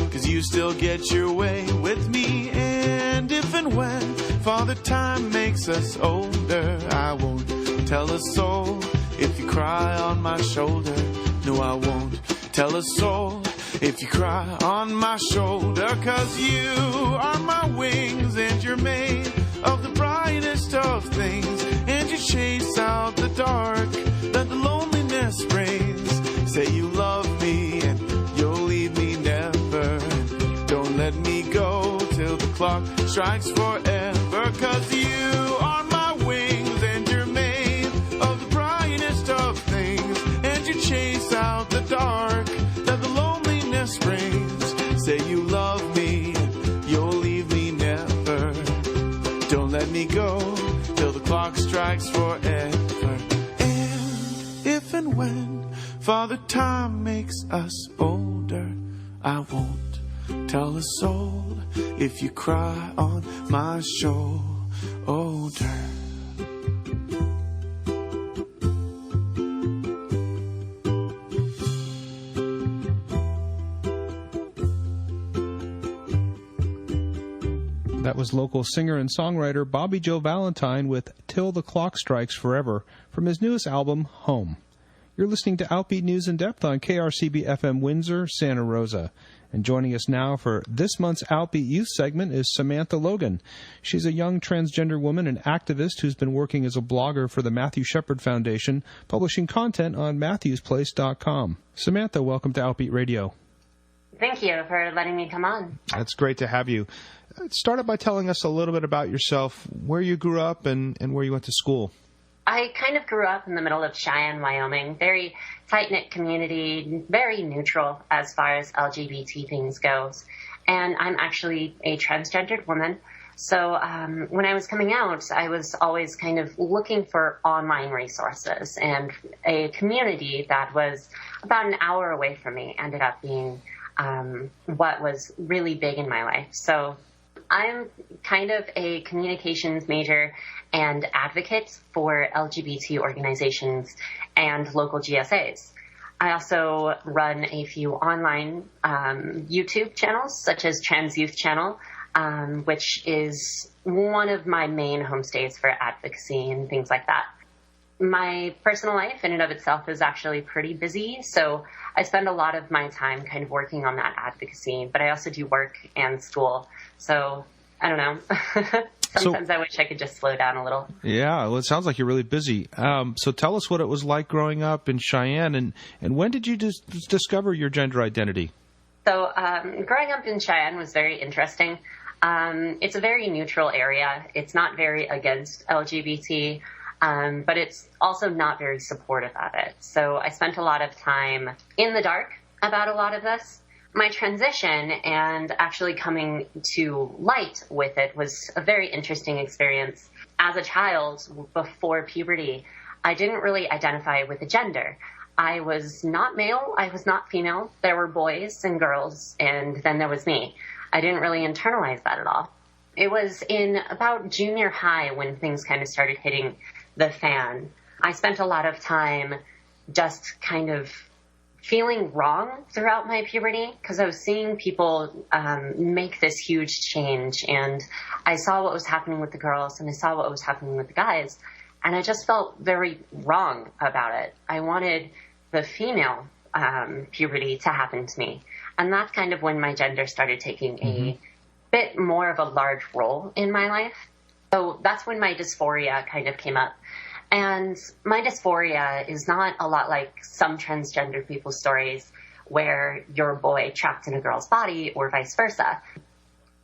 'cause you still get your way with me. And if and when Father Time makes us older, I won't tell a soul if you cry on my shoulder. No, I won't tell a soul if you cry on my shoulder. 'Cause you are my wings, and you're made of the brightest of things, and you chase out the dark that the loneliness brings. Say you love me, and you'll leave me never. Don't let me go till the clock strikes forever. 'Cause you are my wings, and you're made of the brightest of things, and you chase out the dark that the loneliness brings. Say you love me, and you'll leave me never. Don't let me go till the clock strikes forever. If and when Father Time makes us older, I won't tell a soul if you cry on my shoulder. That was local singer and songwriter Bobby Joe Valentine with Till the Clock Strikes Forever from his newest album, Home. You're listening to Outbeat News in Depth on KRCB-FM Windsor, Santa Rosa. And joining us now for this month's Outbeat Youth segment is Samantha Logan. She's a young transgender woman and activist who's been working as a blogger for the Matthew Shepard Foundation, publishing content on MatthewsPlace.com. Samantha, welcome to Outbeat Radio. Thank you for letting me come on. That's great to have you. Start out by telling us a little bit about yourself, where you grew up and where you went to school. I kind of grew up in the middle of Cheyenne, Wyoming, very tight-knit community, very neutral as far as LGBT things goes. And I'm actually a transgendered woman. So when I was coming out, I was always kind of looking for online resources, and a community that was about an hour away from me ended up being what was really big in my life. So I'm kind of a communications major and advocate for LGBT organizations and local GSAs. I also run a few online YouTube channels, such as Trans Youth Channel, which is one of my main homestays for advocacy and things like that. My personal life in and of itself is actually pretty busy, so I spend a lot of my time kind of working on that advocacy, but I also do work and school, so I don't know. Sometimes I wish I could just slow down a little. Yeah, well, it sounds like you're really busy. So tell us what it was like growing up in Cheyenne, and when did you discover your gender identity? So growing up in Cheyenne was very interesting. It's a very neutral area. It's not very against LGBT, but it's also not very supportive of it. So I spent a lot of time in the dark about a lot of this. My transition and actually coming to light with it was a very interesting experience. As a child, before puberty, I didn't really identify with a gender. I was not male, I was not female. There were boys and girls, and then there was me. I didn't really internalize that at all. It was in about junior high when things kind of started hitting the fan. I spent a lot of time just kind of feeling wrong throughout my puberty because I was seeing people make this huge change, and I saw what was happening with the girls and I saw what was happening with the guys, and I just felt very wrong about it. I wanted the female puberty to happen to me, and that's kind of when my gender started taking a bit more of a large role in my life. So that's when my dysphoria kind of came up. And my dysphoria is not a lot like some transgender people's stories where you're a boy trapped in a girl's body or vice versa.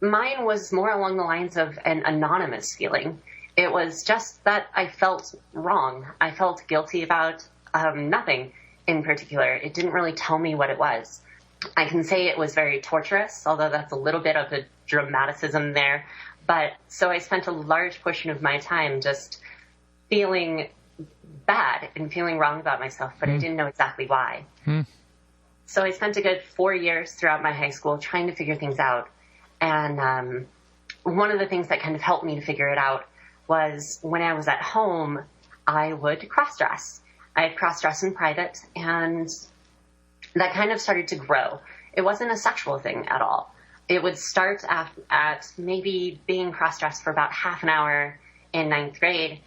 Mine was more along the lines of an anonymous feeling. It was just that I felt wrong. I felt guilty about nothing in particular. It didn't really tell me what it was. I can say it was very torturous, although that's a little bit of a dramaticism there. But so I spent a large portion of my time just feeling bad and feeling wrong about myself, but I didn't know exactly why. So I spent a good 4 years throughout my high school trying to figure things out. And one of the things that kind of helped me to figure it out was when I was at home, I would cross-dress. I'd cross-dress in private, and that kind of started to grow. It wasn't a sexual thing at all. It would start at maybe being cross-dressed for about half an hour in 9th grade,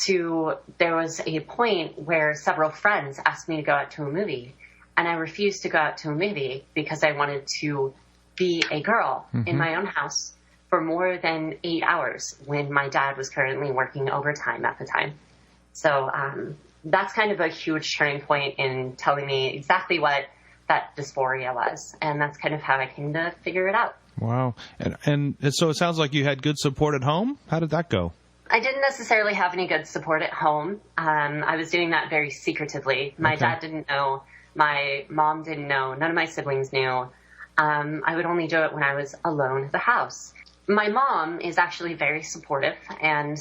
to there was a point where several friends asked me to go out to a movie, and I refused to go out to a movie because I wanted to be a girl in my own house for more than 8 hours when my dad was currently working overtime at the time. So that's kind of a huge turning point in telling me exactly what that dysphoria was, and that's kind of how I came to figure it out. Wow. And so it sounds like you had good support at home. How did that go? I didn't necessarily have any good support at home. I was doing that very secretively. My dad didn't know. My mom didn't know. None of my siblings knew. I would only do it when I was alone at the house. My mom is actually very supportive, and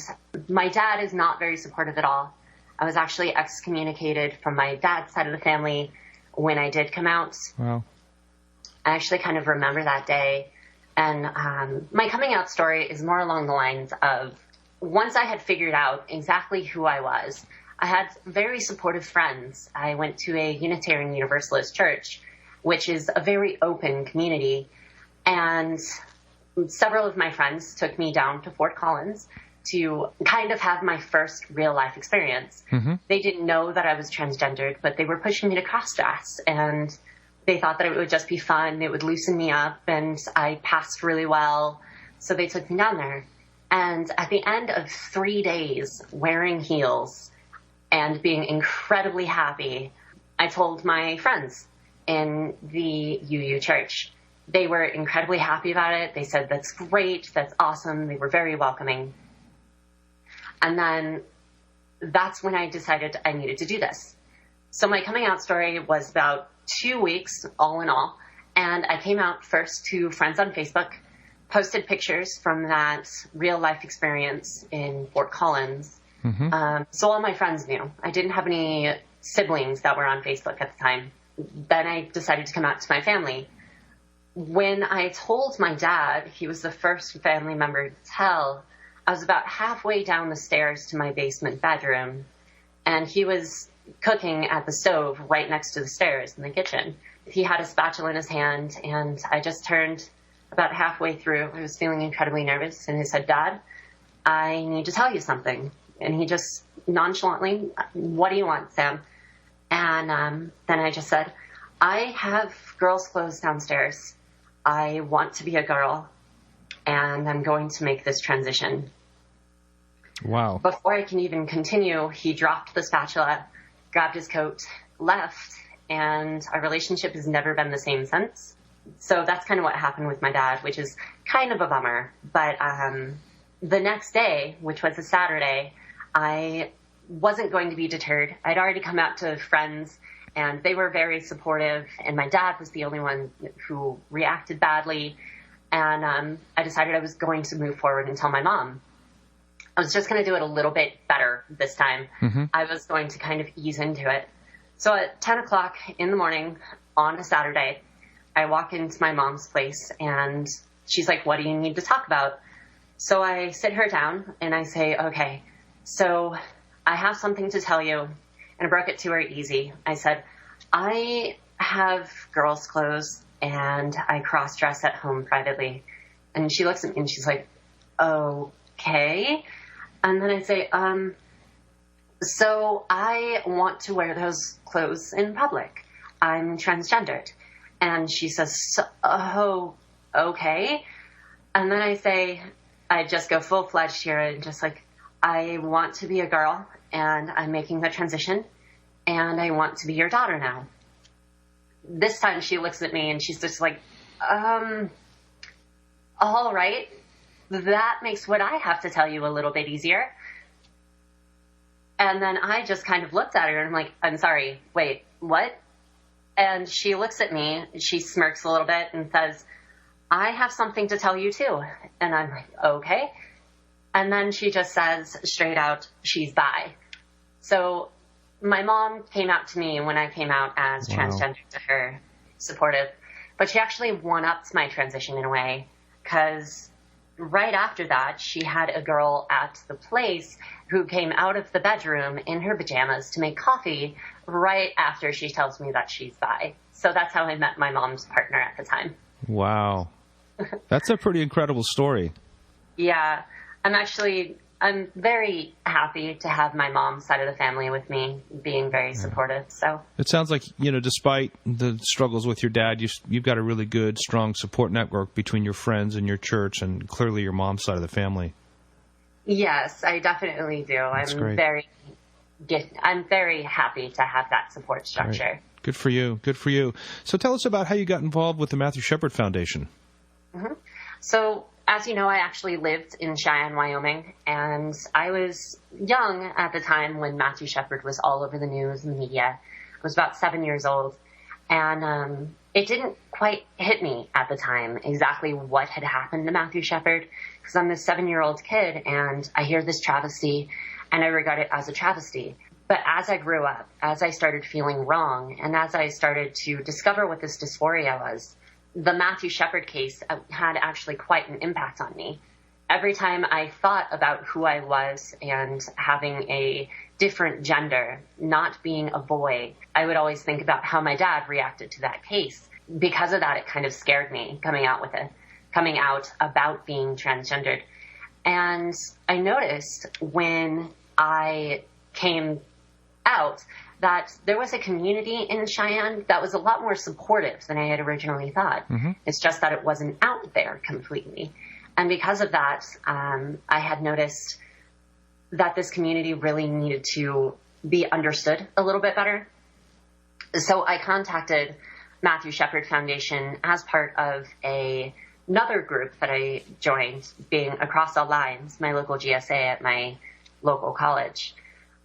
my dad is not very supportive at all. I was actually excommunicated from my dad's side of the family when I did come out. Wow. I actually kind of remember that day. And my coming out story is more along the lines of, once I had figured out exactly who I was, I had very supportive friends. I went to a Unitarian Universalist church, which is a very open community. And several of my friends took me down to Fort Collins to kind of have my first real life experience. They didn't know that I was transgendered, but they were pushing me to cross-dress, and they thought that it would just be fun. It would loosen me up, and I passed really well. So they took me down there. And at the end of 3 days wearing heels and being incredibly happy, I told my friends in the UU church. They were incredibly happy about it. They said, "That's great. That's awesome." They were very welcoming. And then that's when I decided I needed to do this. So my coming out story was about 2 weeks, all in all. And I came out first to friends on Facebook, posted pictures from that real life experience in Fort Collins. So all my friends knew. I didn't have any siblings that were on Facebook at the time. Then I decided to come out to my family. When I told my dad, he was the first family member to tell, I was about halfway down the stairs to my basement bedroom, and he was cooking at the stove right next to the stairs in the kitchen. He had a spatula in his hand, and I just turned about halfway through. I was feeling incredibly nervous, and he said, "Dad, I need to tell you something." And he just nonchalantly, "What do you want, Sam?" And then I just said, "I have girls' clothes downstairs. I want to be a girl, and I'm going to make this transition." Wow. Before I can even continue, he dropped the spatula, grabbed his coat, left, and our relationship has never been the same since. So that's kind of what happened with my dad, which is kind of a bummer. But the next day, which was a Saturday, I wasn't going to be deterred. I'd already come out to friends, and they were very supportive, and my dad was the only one who reacted badly. And I decided I was going to move forward and tell my mom. I was just going to do it a little bit better this time. I was going to kind of ease into it. So at 10 o'clock in the morning on a Saturday, I walk into my mom's place, and she's like, "What do you need to talk about?" So I sit her down, and I say, "Okay, so I have something to tell you." And I broke it to her easy. I said, "I have girls' clothes, and I cross-dress at home privately." And she looks at me, and she's like, "Okay." And then I say, "So I want to wear those clothes in public. I'm transgendered." And she says, "Oh, okay." And then I say, I just go full-fledged here and just like, "I want to be a girl, and I'm making the transition, and I want to be your daughter now." This time she looks at me and she's just like, "All right, that makes what I have to tell you a little bit easier." And then I just kind of looked at her and I'm like, "I'm sorry, wait, what?" And she looks at me, she smirks a little bit and says, "I have something to tell you too." And I'm like, "Okay." And then she just says straight out, she's bi. So my mom came out to me when I came out as transgender to her, supportive. But she actually one-upped my transition in a way, because right after that, she had a girl at the place who came out of the bedroom in her pajamas to make coffee right after she tells me that she's bi. So that's how I met my mom's partner at the time. Wow. That's a pretty incredible story. Yeah. I'm very happy to have my mom's side of the family with me, being very supportive. So it sounds like, despite the struggles with your dad, you've got a really good, strong support network between your friends and your church, and clearly your mom's side of the family. Yes, I definitely do. That's great. I'm very happy to have that support structure. Right. Good for you. Good for you. So tell us about how you got involved with the Matthew Shepard Foundation. So, as you know, I actually lived in Cheyenne, Wyoming, and I was young at the time when Matthew Shepard was all over the news and the media. I was about 7 years old, and it didn't quite hit me at the time exactly what had happened to Matthew Shepard, because I'm this 7-year-old kid, and I hear this travesty, and I regard it as a travesty. But as I grew up, as I started feeling wrong, and as I started to discover what this dysphoria was, the Matthew Shepard case had actually quite an impact on me. Every time I thought about who I was and having a different gender, not being a boy, I would always think about how my dad reacted to that case. Because of that, it kind of scared me coming out about being transgendered. And I noticed when I came out that there was a community in Cheyenne that was a lot more supportive than I had originally thought. It's just that it wasn't out there completely. And because of that, I had noticed that this community really needed to be understood a little bit better. So I contacted Matthew Shepard Foundation as part of another group that I joined, being Across All Lines, my local GSA at my local college.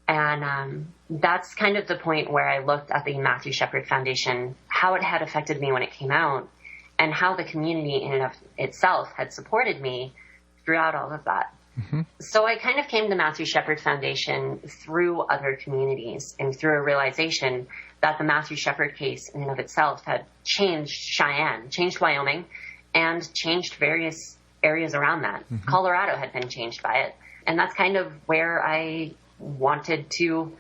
And that's kind of the point where I looked at the Matthew Shepard Foundation, how it had affected me when it came out, and how the community in and of itself had supported me throughout all of that. Mm-hmm. So I kind of came to Matthew Shepard Foundation through other communities and through a realization that the Matthew Shepard case in and of itself had changed Cheyenne, changed Wyoming, and changed various areas around that. Mm-hmm. Colorado had been changed by it. And that's kind of where I wanted to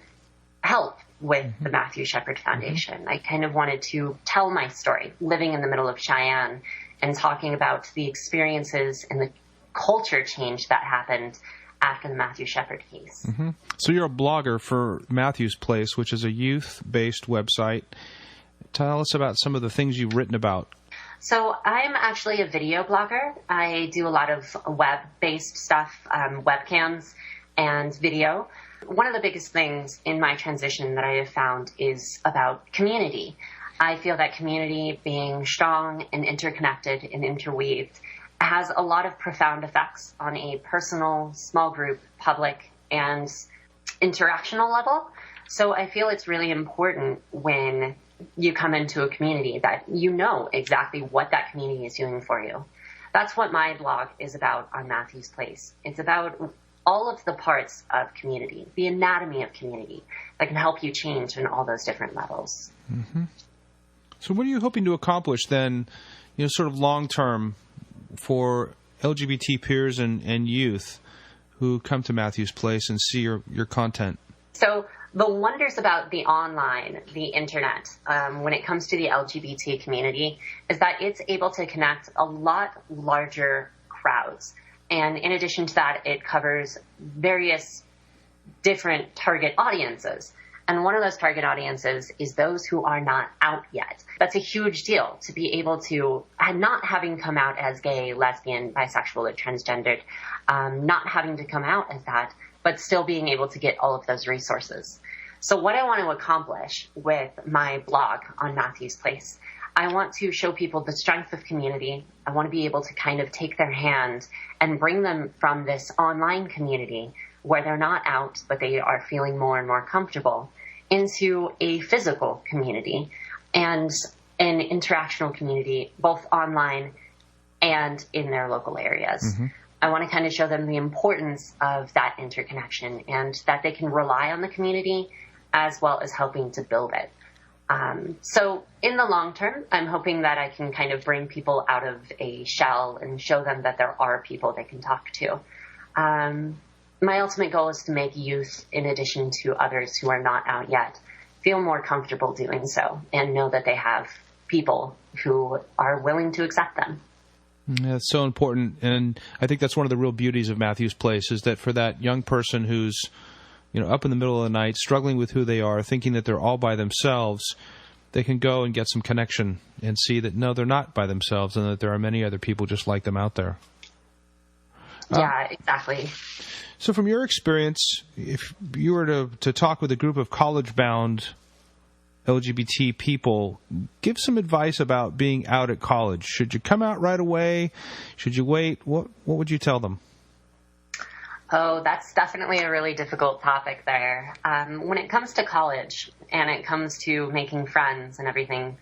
help with mm-hmm. the Matthew Shepard Foundation. Mm-hmm. I kind of wanted to tell my story, living in the middle of Cheyenne and talking about the experiences and the culture change that happened after the Matthew Shepard case. Mm-hmm. So you're a blogger for Matthew's Place, which is a youth-based website. Tell us about some of the things you've written about. So I'm actually a video blogger. I do a lot of web-based stuff, webcams and video. One of the biggest things in my transition that I have found is about community. I feel that community, being strong and interconnected and interweaved, has a lot of profound effects on a personal, small group, public, and interactional level. So I feel it's really important when you come into a community that you know exactly what that community is doing for you. That's what my blog is about on Matthew's Place. It's about all of the parts of community, the anatomy of community that can help you change in all those different levels. Mm-hmm. So what are you hoping to accomplish then, sort of long-term for LGBT peers and youth who come to Matthew's Place and see your content? So the wonders about the online, the internet, when it comes to the LGBT community, is that it's able to connect a lot larger crowds. And in addition to that, it covers various different target audiences. And one of those target audiences is those who are not out yet. That's a huge deal, to be able to, not having come out as gay, lesbian, bisexual, or transgendered, not having to come out as that, but still being able to get all of those resources. So what I want to accomplish with my blog on Matthew's Place, I want to show people the strength of community. I want to be able to kind of take their hand and bring them from this online community where they're not out, but they are feeling more and more comfortable, into a physical community and an interactional community, both online and in their local areas. Mm-hmm. I want to kind of show them the importance of that interconnection and that they can rely on the community as well as helping to build it. So in the long term, I'm hoping that I can kind of bring people out of a shell and show them that there are people they can talk to. My ultimate goal is to make youth, in addition to others who are not out yet, feel more comfortable doing so and know that they have people who are willing to accept them. Yeah, it's so important, and I think that's one of the real beauties of Matthew's Place, is that for that young person who's up in the middle of the night, struggling with who they are, thinking that they're all by themselves, they can go and get some connection and see that, no, they're not by themselves and that there are many other people just like them out there. Yeah, exactly. So from your experience, if you were to talk with a group of college-bound LGBT people, give some advice about being out at college. Should you come out right away? Should you wait? What would you tell them? Oh, that's definitely a really difficult topic there. When it comes to college and it comes to making friends and everything,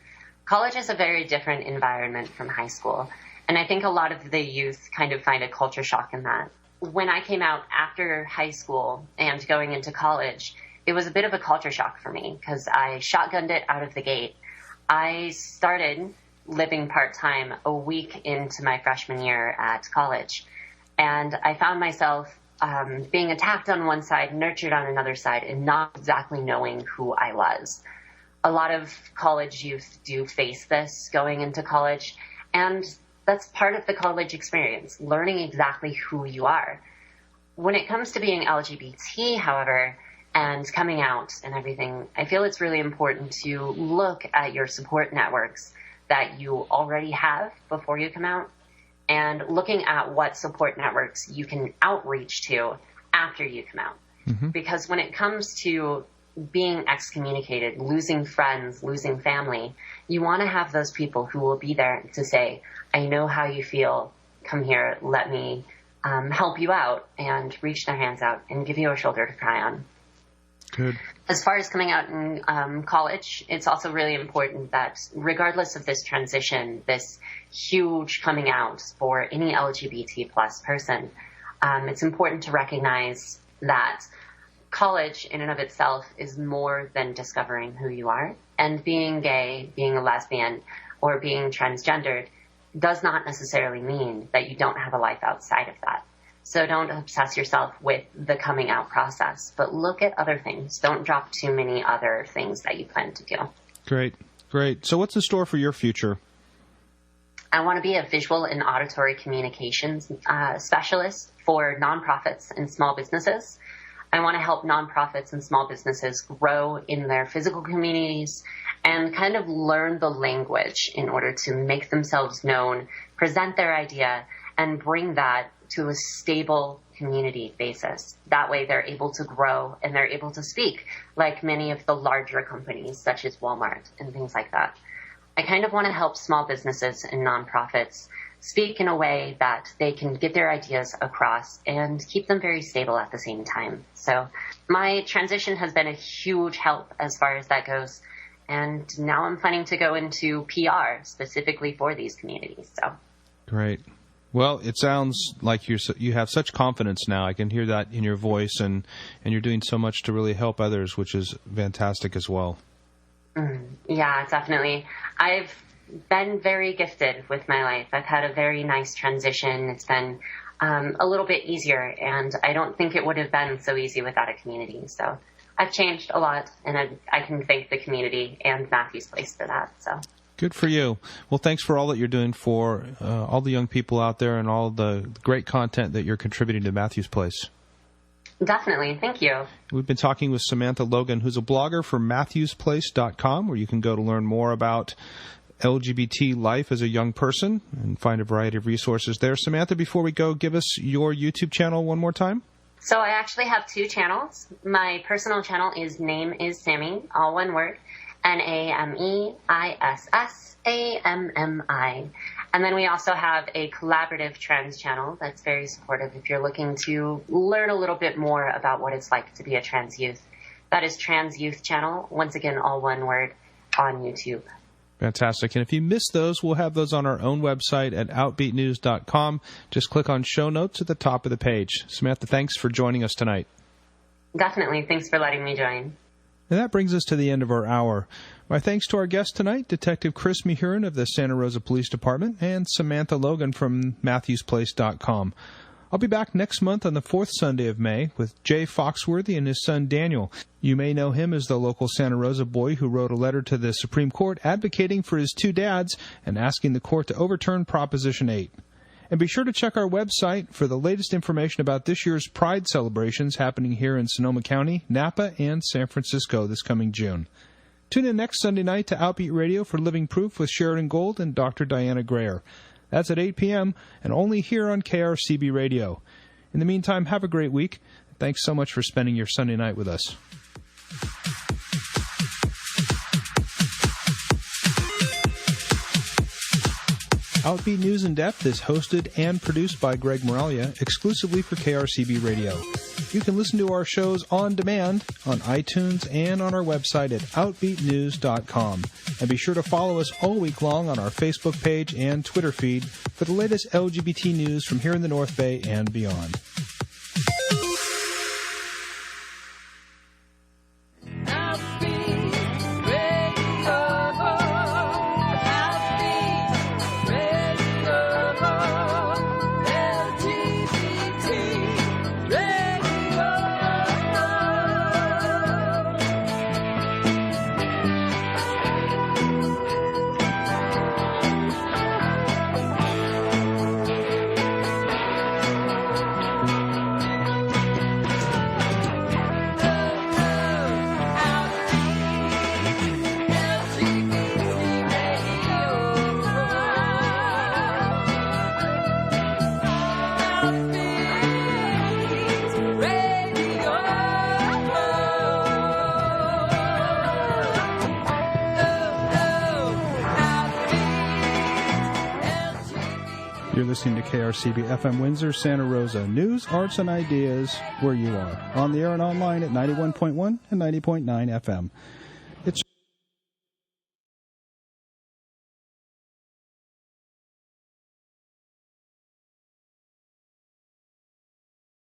college is a very different environment from high school. And I think a lot of the youth kind of find a culture shock in that. When I came out after high school and going into college, it was a bit of a culture shock for me because I shotgunned it out of the gate. I started living part-time a week into my freshman year at college. And I found myself being attacked on one side, nurtured on another side, and not exactly knowing who I was. A lot of college youth do face this going into college, and that's part of the college experience, learning exactly who you are. When it comes to being LGBT, however, and coming out and everything, I feel it's really important to look at your support networks that you already have before you come out, and looking at what support networks you can outreach to after you come out. Mm-hmm. Because when it comes to being excommunicated, losing friends, losing family, you want to have those people who will be there to say, I know how you feel, come here, let me help you out, and reach their hands out and give you a shoulder to cry on. Good. As far as coming out in college, it's also really important that regardless of this transition, this huge coming out for any LGBT plus person, it's important to recognize that college in and of itself is more than discovering who you are. And being gay, being a lesbian, or being transgendered does not necessarily mean that you don't have a life outside of that. So don't obsess yourself with the coming out process, but look at other things. Don't drop too many other things that you plan to do. Great. So what's in store for your future? I want to be a visual and auditory communications specialist for nonprofits and small businesses. I want to help nonprofits and small businesses grow in their physical communities and kind of learn the language in order to make themselves known, present their idea, and bring that to a stable community basis. That way they're able to grow and they're able to speak like many of the larger companies such as Walmart and things like that. I kind of want to help small businesses and nonprofits speak in a way that they can get their ideas across and keep them very stable at the same time. So my transition has been a huge help as far as that goes. And now I'm planning to go into PR specifically for these communities. So great. Well, it sounds like you have such confidence now. I can hear that in your voice, and you're doing so much to really help others, which is fantastic as well. Yeah, definitely. I've been very gifted with my life. I've had a very nice transition. It's been a little bit easier, and I don't think it would have been so easy without a community. So I've changed a lot, and I can thank the community and Matthew's Place for that. So. Good for you. Well, thanks for all that you're doing for all the young people out there and all the great content that you're contributing to Matthew's Place. Definitely. Thank you. We've been talking with Samantha Logan, who's a blogger for MatthewsPlace.com, where you can go to learn more about LGBT life as a young person and find a variety of resources there. Samantha, before we go, give us your YouTube channel one more time. So I actually have two channels. My personal channel is Name is Sammy, all one word. NAMEISSAMMI. And then we also have a collaborative trans channel that's very supportive if you're looking to learn a little bit more about what it's like to be a trans youth. That is Trans Youth Channel, once again, all one word, on YouTube. Fantastic. And if you missed those, we'll have those on our own website at outbeatnews.com. Just click on show notes at the top of the page. Samantha, thanks for joining us tonight. Definitely. Thanks for letting me join. And that brings us to the end of our hour. My thanks to our guest tonight, Detective Chris Mahurin of the Santa Rosa Police Department, and Samantha Logan from MatthewsPlace.com. I'll be back next month on the 4th Sunday of May with Jay Foxworthy and his son Daniel. You may know him as the local Santa Rosa boy who wrote a letter to the Supreme Court advocating for his two dads and asking the court to overturn Proposition 8. And be sure to check our website for the latest information about this year's Pride celebrations happening here in Sonoma County, Napa, and San Francisco this coming June. Tune in next Sunday night to Outbeat Radio for Living Proof with Sheridan Gold and Dr. Diana Grayer. That's at 8 p.m. and only here on KRCB Radio. In the meantime, have a great week. Thanks so much for spending your Sunday night with us. Outbeat News in Depth is hosted and produced by Greg Moralia exclusively for KRCB Radio. You can listen to our shows on demand on iTunes and on our website at outbeatnews.com. And be sure to follow us all week long on our Facebook page and Twitter feed for the latest LGBT news from here in the North Bay and beyond. You're listening to KRCB FM Windsor, Santa Rosa. News, arts, and ideas where you are. On the air and online at 91.1 and 90.9 FM.